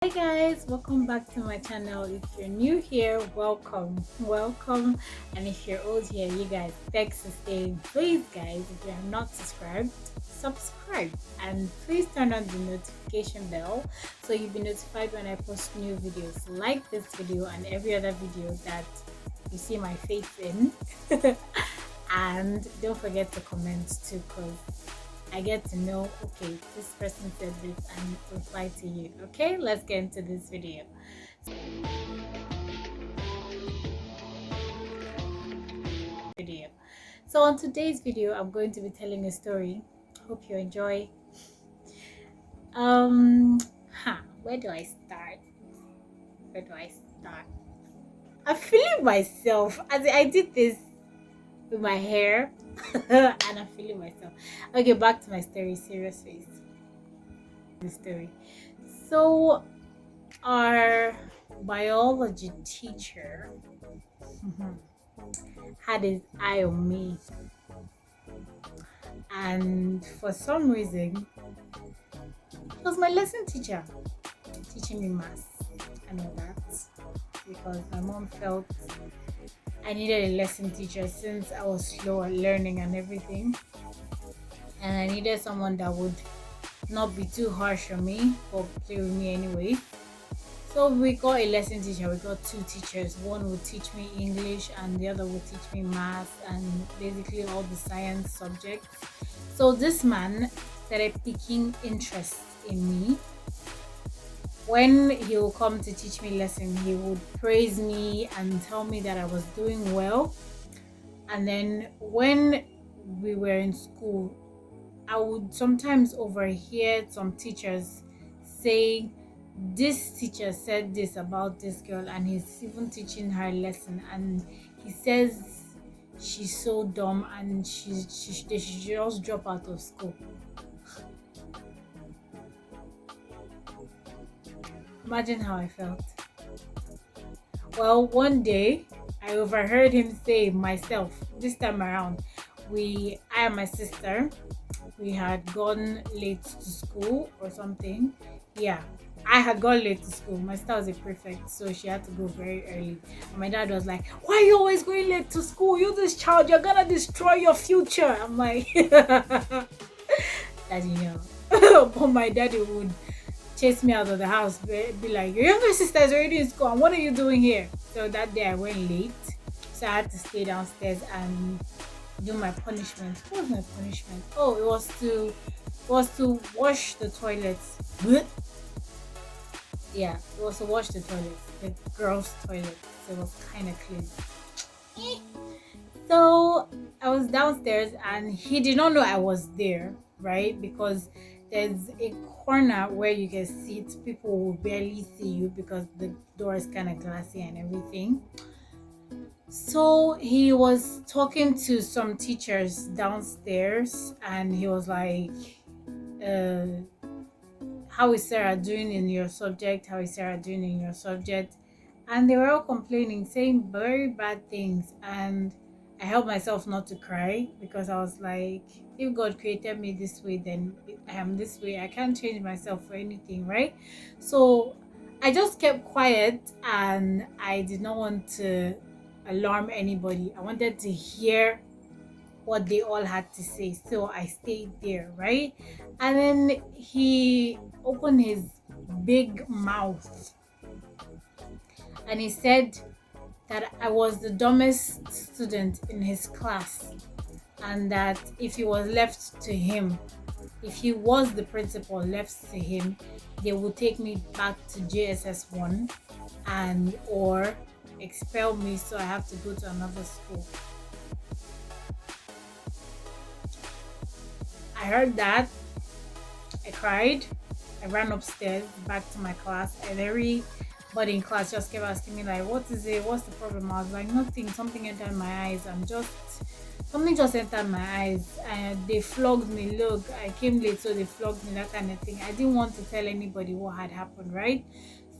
Hi guys, welcome back to my channel. If you're new here, welcome, and if you're old here, you guys, thanks for staying. Please guys, if you have not subscribed, subscribe and please turn on the notification bell so you'll be notified when I post new videos. Like this video and every other video that you see my face in. And don't forget to comment too, because I get to know, okay, this person said this and reply to you. Okay, let's get into this video. So on today's video, I'm going to be telling a story. Hope you enjoy. Where do I start? I'm feeling myself as I did this with my hair and I'm feeling myself. Okay, back to my story. Serious face. The story. So our biology teacher had his eye on me, and for some reason he was my lesson teacher, teaching me maths and all that, because my mom felt I needed a lesson teacher since I was slow at learning and everything, and I needed someone that would not be too harsh on me but play with me anyway. So we got a lesson teacher. We got two teachers. One would teach me English and the other would teach me math and basically all the science subjects. So this man started picking interest in me. When he would come to teach me lesson, he would praise me and tell me that I was doing well. And then when we were in school, I would sometimes overhear some teachers say, this teacher said this about this girl and he's even teaching her a lesson and he says she's so dumb and they should just drop out of school. Imagine how I felt. Well, one day I overheard him say myself, this time around, I and my sister, we had gone late to school or something. Yeah, I had gone late to school. My sister was a prefect, so she had to go very early. And my dad was like, why are you always going late to school? You this child, you're gonna destroy your future. I'm like, Daddy, no. But my daddy would chase me out of the house, be like, your younger sister is already in school and what are you doing here? So that day I went late, so I had to stay downstairs and do my punishment. What was my punishment? Oh, it was to wash the toilets. Yeah, it was to wash the toilets, the girls' toilet. So it was kind of clean. So I was downstairs and he did not know I was there, right? Because there's a corner where you can sit. People will barely see you because the door is kind of glassy and everything. So he was talking to some teachers downstairs and he was like, how is Sarah doing in your subject? How is Sarah doing in your subject? And they were all complaining, saying very bad things. And I held myself not to cry because I was like, if God created me this way, then I am this way. I can't change myself for anything, right? So I just kept quiet and I did not want to alarm anybody. I wanted to hear what they all had to say, so I stayed there, right? And then he opened his big mouth and he said that I was the dumbest student in his class, and that if he was left to him, if he was the principal left to him, they would take me back to JSS 1 and or expel me, so I have to go to another school. I heard that. I cried. I ran upstairs back to my class, and everybody in class just kept asking me like, what is it? What's the problem? I was like, nothing. Something entered my eyes. Something just entered my eyes and they flogged me. Look, I came late, so they flogged me, that kind of thing. I didn't want to tell anybody what had happened, right?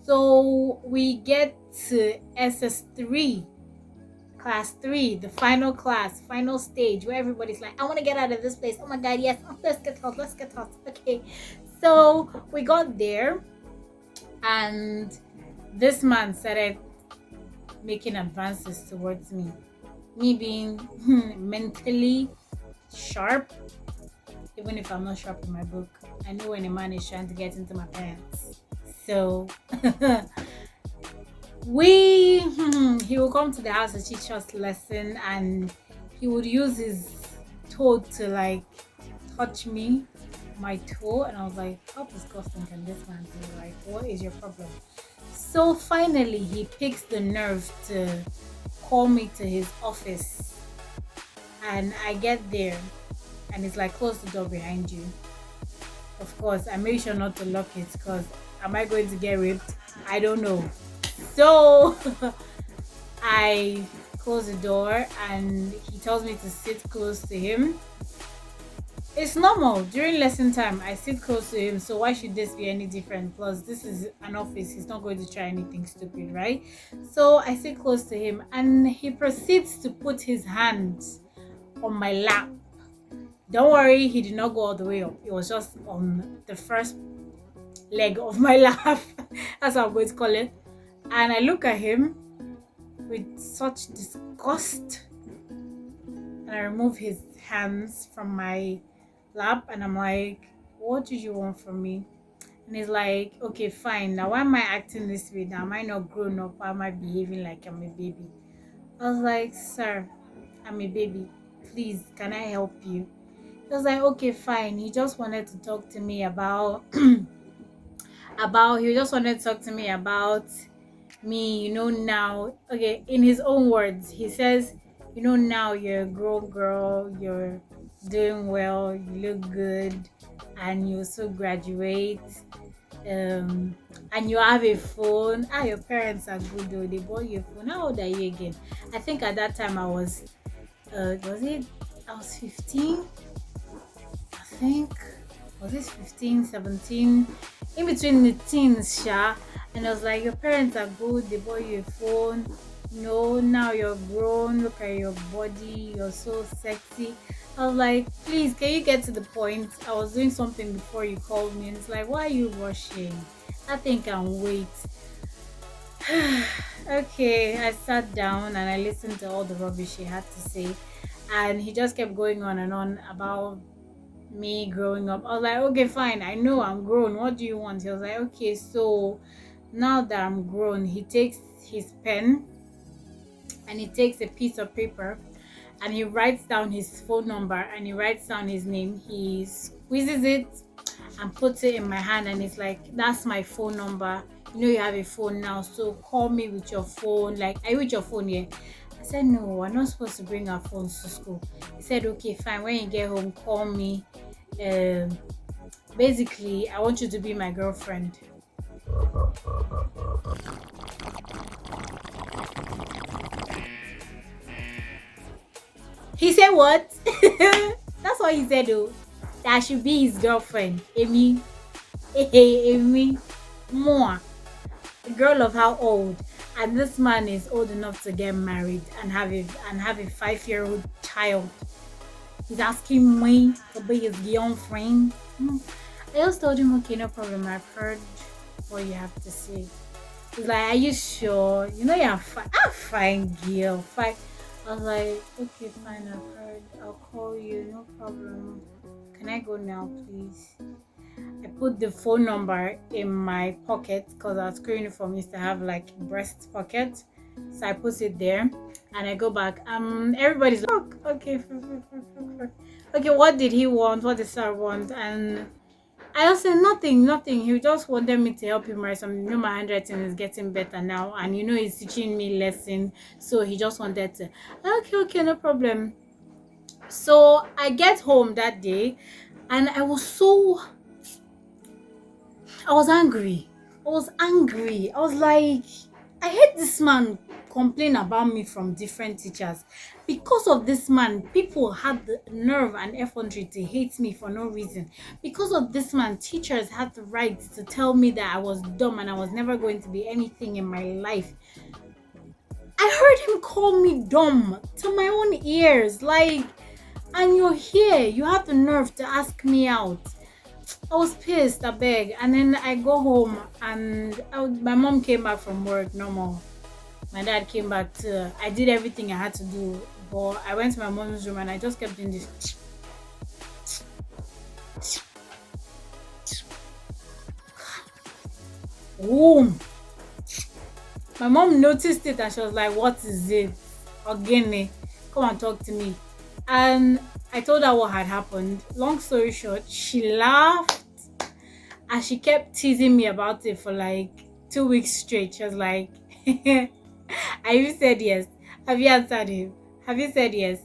So we get to SS3, class 3, the final stage where everybody's like, I want to get out of this place. Oh my God, yes, let's get out. Okay. So we got there And this man started making advances towards me. Me being mentally sharp, even if I'm not sharp in my book, I know when a man is trying to get into my pants. So we he will come to the house to teach us lesson, and he would use his toe to like touch me, my toe, and I was like, how disgusting can this man be? Like, what is your problem? So finally he picks the nerve to call me to his office, and I get there and it's like, close the door behind you. Of course, I make sure not to lock it because am I going to get raped? I don't know. So I close the door and he tells me to sit close to him. It's normal. During lesson time, I sit close to him, so why should this be any different? Plus, this is an office. He's not going to try anything stupid, right? So I sit close to him and he proceeds to put his hands on my lap. Don't worry, he did not go all the way up. It was just on the first leg of my lap. That's how I'm going to call it. And I look at him with such disgust. And I remove his hands from my lap and I'm like, what did you want from me? And he's like, okay, fine. Now why am I acting this way? Now am I not grown up? Why am I behaving like I'm a baby? I was like, sir, I'm a baby. Please, can I help you? He was like, okay, fine. He just wanted to talk to me about he just wanted to talk to me about me, now. Okay, in his own words, he says, now you're a grown girl, you're doing well, you look good, and you also graduate, and you have a phone. Your parents are good though, they bought you a phone. How old are you again? I think at that time I was I was 15, I think. Was this 15, 17? In between the teens, Sha. And I was like, your parents are good, they bought you a phone. No, now you're grown, look at your body, you're so sexy. I was like, please, can you get to the point? I was doing something before you called me, and it's like, why are you rushing? I think I'll wait. Okay, I sat down and I listened to all the rubbish he had to say, and he just kept going on and on about me growing up. I was like, okay, fine, I know I'm grown. What do you want? He was like, okay, so now that I'm grown, he takes his pen and he takes a piece of paper and he writes down his phone number and he writes down his name. He squeezes it and puts it in my hand, and it's like, that's my phone number. You have a phone now, so call me with your phone. Like, are you with your phone here? I said, no, we're not supposed to bring our phones to school. He said, okay, fine, when you get home, call me. Basically, I want you to be my girlfriend. He said what? That's what he said though. That I should be his girlfriend. Amy. Amy. More. A girl of how old? And this man is old enough to get married and have a 5-year-old child. He's asking me to be his girlfriend. I just told him, okay, no problem. I've heard what you have to say. He's like, are you sure? You're fine. I'm fine, girl. Fine. I was like, okay, fine, I've heard. I'll call you, no problem. Can I go now, please? I put the phone number in my pocket because our school uniform used to have like breast pocket. So I put it there and I go back. Everybody's like, oh, okay, okay, what did he want? What did sir want? And I also said nothing. He just wanted me to help him write something. My handwriting is getting better now, and he's teaching me lesson. So he just wanted to. Okay, no problem. So I get home that day, and I was angry. I was like, I hate this man complain about me from different teachers. Because of this man, people had the nerve and effrontery to hate me for no reason. Because of this man, teachers had the right to tell me that I was dumb and I was never going to be anything in my life. I heard him call me dumb to my own ears. Like, and you're here, you have the nerve to ask me out. I was pissed, I beg. And then I go home and my mom came back from work, normal. My dad came back too. I did everything I had to do. But I went to my mom's room and I just kept doing this. Boom. My mom noticed it and she was like, "What is it? Ogene, come and talk to me." And I told her what had happened. Long story short, she laughed and she kept teasing me about it for like 2 weeks straight. She was like, "Have you said yes? Have you answered him? Have you said yes?"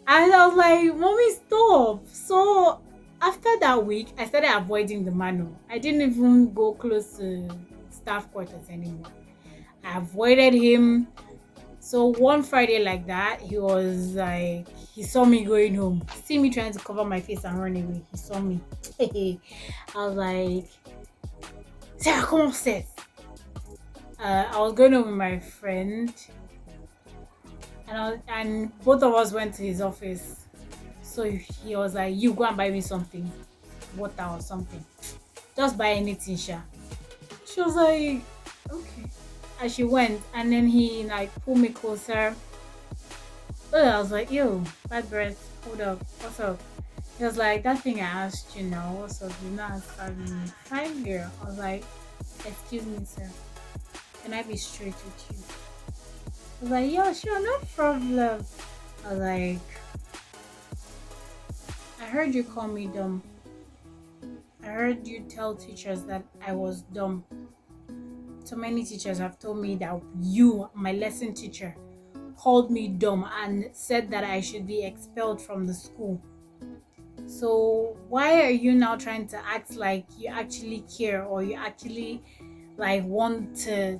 And I was like, "Mommy, stop." So after that week, I started avoiding the manual. I didn't even go close to staff quarters anymore. I avoided him. So one Friday like that, he was like, he saw me going home, see me trying to cover my face and run away. He saw me. I was like, Sarah, come upstairs. I was going home with my friend, and both of us went to his office. So he was like, "You go and buy me something, water or something. Just buy anything, Sha." She was like, "Okay." And she went, and then he like pulled me closer. Oh, I was like, "Yo, bad breath. Hold up, what's up?" He was like, "That thing I asked you now, what's up? You not answering me." Fine, girl. I was like, "Excuse me, sir. Can I be straight with you?" I was like, "Yeah, sure, no problem." I was like, "I heard you call me dumb. I heard you tell teachers that I was dumb. So many teachers have told me that you, my lesson teacher, called me dumb and said that I should be expelled from the school. So why are you now trying to act like you actually care or you actually like want to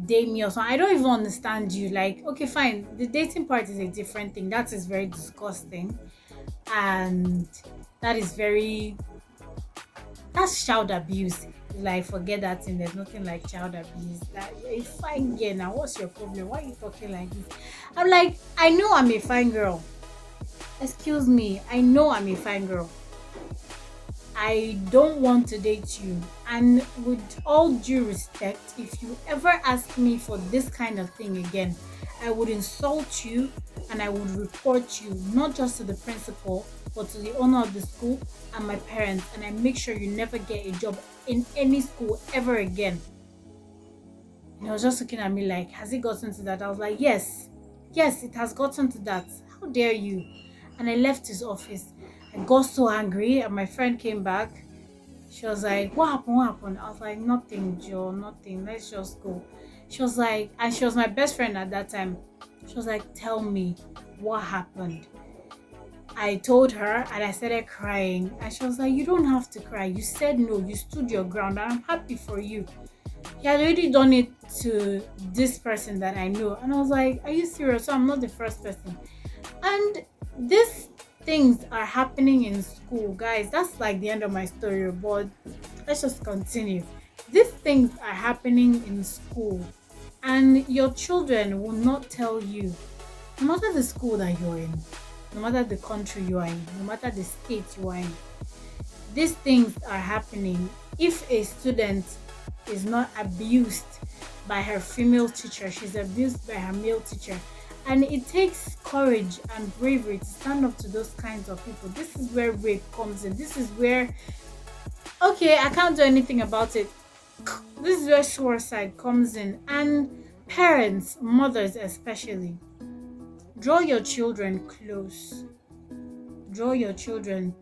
date me or something? I don't even understand you. Like, okay, fine. The dating part is a different thing. That is very disgusting. And that is very that's child abuse. Like, forget that thing. There's nothing like child abuse. That you're a fine girl now. What's your problem? Why are you talking like this? I'm like, I know I'm a fine girl. Excuse me. I know I'm a fine girl. I don't want to date you. And with all due respect, if you ever ask me for this kind of thing again, I would insult you and I would report you, not just to the principal, but to the owner of the school and my parents. And I make sure you never get a job in any school ever again. And he was just looking at me like, has it gotten to that? I was like, yes, it has gotten to that. How dare you? And I left his office. I got so angry, and my friend came back. She was like, "What happened? What happened?" I was like, "Nothing, Joe, nothing. Let's just go." She was like, and she was my best friend at that time. She was like, "Tell me what happened." I told her and I started crying. And she was like, "You don't have to cry. You said no. You stood your ground. And I'm happy for you." He had already done it to this person that I know. And I was like, "Are you serious?" So I'm not the first person. And these things are happening in school, guys. That's like the end of my story, but let's just continue. These things are happening in school, and your children will not tell you, no matter the school that you're in, no matter the country you are in, no matter the state you are in, these things are happening. If a student is not abused by her female teacher, she's abused by her male teacher. And it takes courage and bravery to stand up to those kinds of people. This is where rape comes in. This is where, okay, I can't do anything about it. This is where suicide comes in. And parents, mothers especially, draw your children close. Draw your children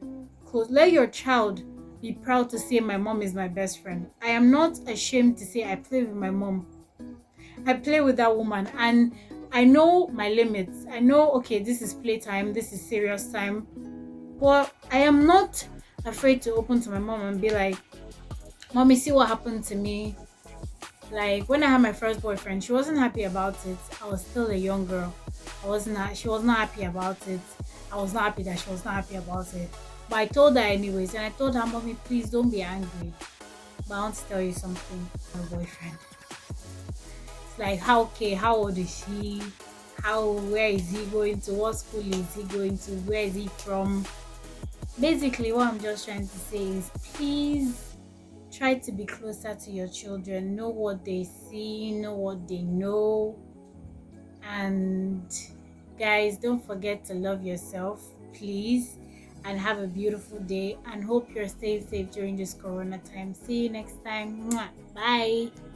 close. Let your child be proud to say, "My mom is my best friend." I am not ashamed to say I play with my mom. I play with that woman, and I know my limits. I know, okay, this is playtime, this is serious time. But I am not afraid to open to my mom and be like, "Mommy, see what happened to me." Like, when I had my first boyfriend, she wasn't happy about it. I was still a young girl. She was not happy about it. I was not happy that she was not happy about it. But I told her anyways, and I told her, "Mommy, please don't be angry. But I want to tell you something, my boyfriend." Like, how old is he? Where is he going to? What school is he going to? Where is he from? Basically, what I'm just trying to say is please try to be closer to your children, know what they see, know what they know, and guys, don't forget to love yourself, please, and have a beautiful day. And hope you're staying safe during this corona time. See you next time. Mwah. Bye.